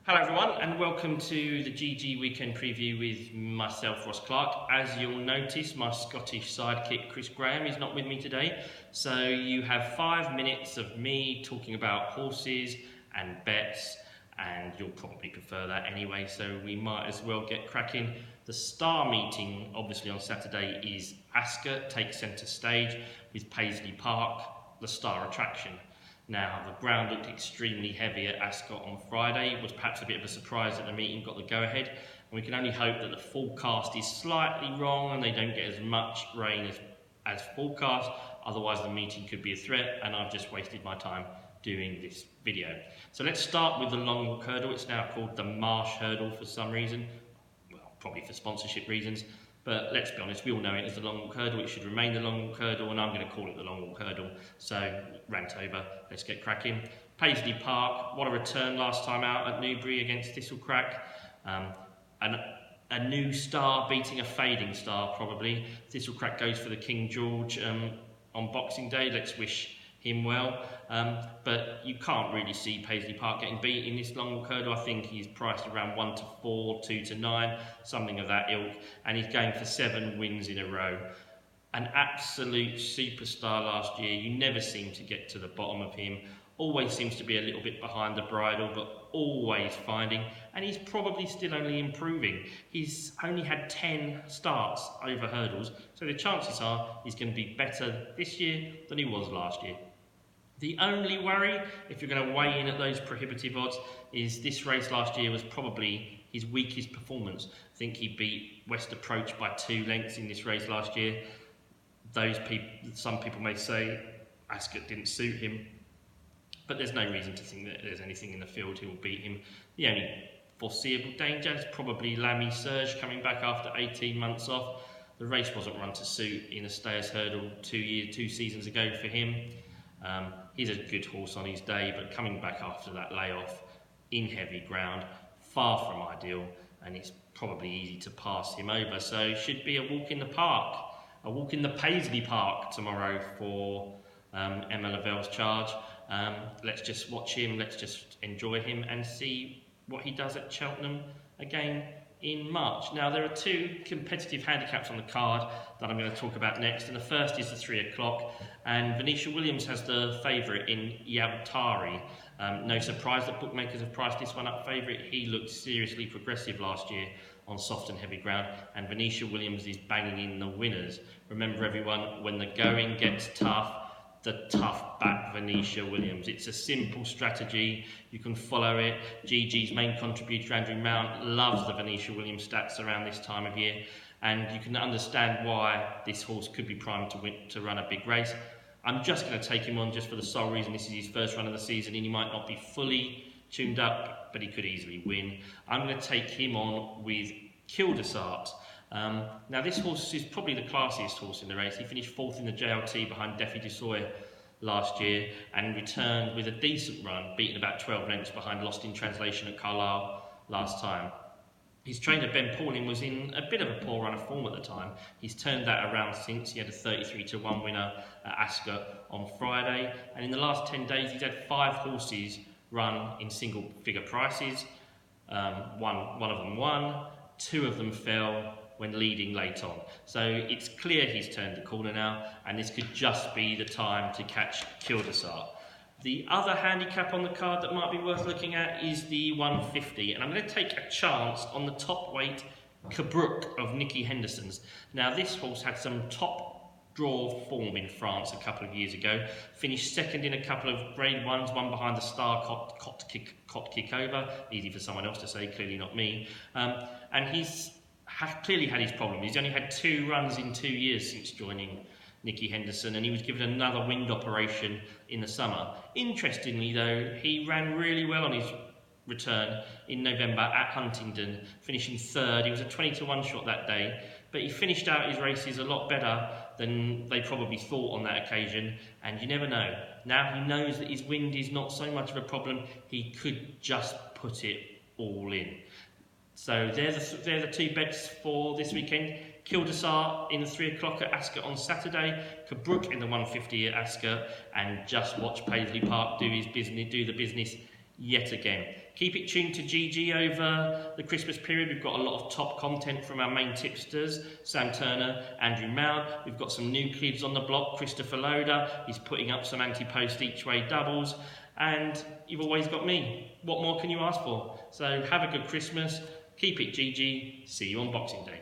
Hello everyone and welcome to the GG weekend preview with myself, Ross Clarke. As you'll notice, my Scottish sidekick Chris Graham is not with me today, so you have 5 minutes of me talking about horses and bets, and you'll probably prefer that anyway, so we might as well get cracking. The star meeting obviously on Saturday is Ascot, takes centre stage with Paisley Park, the star attraction. Now, the ground looked extremely heavy at Ascot on Friday. It was perhaps a bit of a surprise that the meeting got the go-ahead. And we can only hope that the forecast is slightly wrong and they don't get as much rain as forecast. Otherwise, the meeting could be a threat, and I've just wasted my time doing this video. So let's start with the long walk hurdle. It's now called the Marsh Hurdle for some reason. Well, probably for sponsorship reasons. But let's be honest, we all know it as the long walk hurdle. It should remain the long walk hurdle, and I'm going to call it the long walk hurdle. So, rant over, let's get cracking. Paisley Park, what a return last time out at Newbury against Thistlecrack. A new star beating a fading star, probably. Thistlecrack goes for the King George on Boxing Day. Let's wish him well. But you can't really see Paisley Park getting beat in this long walk hurdle. I think he's priced around 1 to 4, 2 to 9, something of that ilk, and he's going for 7 wins in a row. An absolute superstar last year. You never seem to get to the bottom of him. Always seems to be a little bit behind the bridle, but always finding, and he's probably still only improving. He's only had 10 starts over hurdles, so the chances are he's going to be better this year than he was last year. The only worry, if you're going to weigh in at those prohibitive odds, is this race last year was probably his weakest performance. I think he beat West Approach by 2 lengths in this race last year. Some people may say Ascot didn't suit him, but there's no reason to think that there's anything in the field who will beat him. The only foreseeable danger is probably Lamy Surge coming back after 18 months off. The race wasn't run to suit in a Stayers Hurdle 2 seasons ago for him. He's a good horse on his day, but coming back after that layoff in heavy ground, far from ideal, and it's probably easy to pass him over. So it should be a walk in the park, a walk in the Paisley Park tomorrow for Emma Lavelle's charge. Let's just watch him, let's just enjoy him and see what he does at Cheltenham again in March. Now, there are 2 competitive handicaps on the card that I'm going to talk about next, and the first is the 3 o'clock, and Venetia Williams has the favourite in Yabtari. No surprise that bookmakers have priced this one up favourite. He looked seriously progressive last year on soft and heavy ground, and Venetia Williams is banging in the winners. Remember everyone, when the going gets tough, the tough back Venetia Williams. It's a simple strategy, you can follow it. GG's main contributor Andrew Mount loves the Venetia Williams stats around this time of year, and you can understand why this horse could be primed to run a big race. I'm just going to take him on just for the sole reason this is his first run of the season and he might not be fully tuned up, but he could easily win. I'm going to take him on with Kildesart. Now this horse is probably the classiest horse in the race. He finished 4th in the JLT behind Defi du Sawyer last year and returned with a decent run, beating about 12 lengths behind Lost in Translation at Carlisle last time. His trainer Ben Pauling was in a bit of a poor run of form at the time. He's turned that around since. He had a 33 to 1 winner at Ascot on Friday, and in the last 10 days he's had 5 horses run in single figure prices. One of them won, 2 of them fell when leading late on. So it's clear he's turned the corner now, and this could just be the time to catch Kildesart. The other handicap on the card that might be worth looking at is the 150, and I'm going to take a chance on the top weight Cabrook of Nicky Henderson's. Now this horse had some top draw form in France a couple of years ago, finished 2nd in a couple of grade 1s, one behind the star Cot Kick Over, easy for someone else to say, clearly not me, and he's clearly had his problems. He's only had 2 runs in 2 years since joining Nicky Henderson, and he was given another wind operation in the summer. Interestingly though, he ran really well on his return in November at Huntingdon, finishing 3rd. He was a 20 to 1 shot that day, but he finished out his races a lot better than they probably thought on that occasion, and you never know. Now he knows that his wind is not so much of a problem, he could just put it all in. So they're the 2 bets for this weekend. Kildesart in the 3 o'clock at Ascot on Saturday, Cabrook in the 150 at Ascot, and just watch Paisley Park do the business yet again. Keep it tuned to GG over the Christmas period. We've got a lot of top content from our main tipsters, Sam Turner, Andrew Mount. We've got some new kids on the block, Christopher Loader. He's putting up some anti-post each way doubles. And you've always got me. What more can you ask for? So have a good Christmas. Keep it GG. See you on Boxing Day.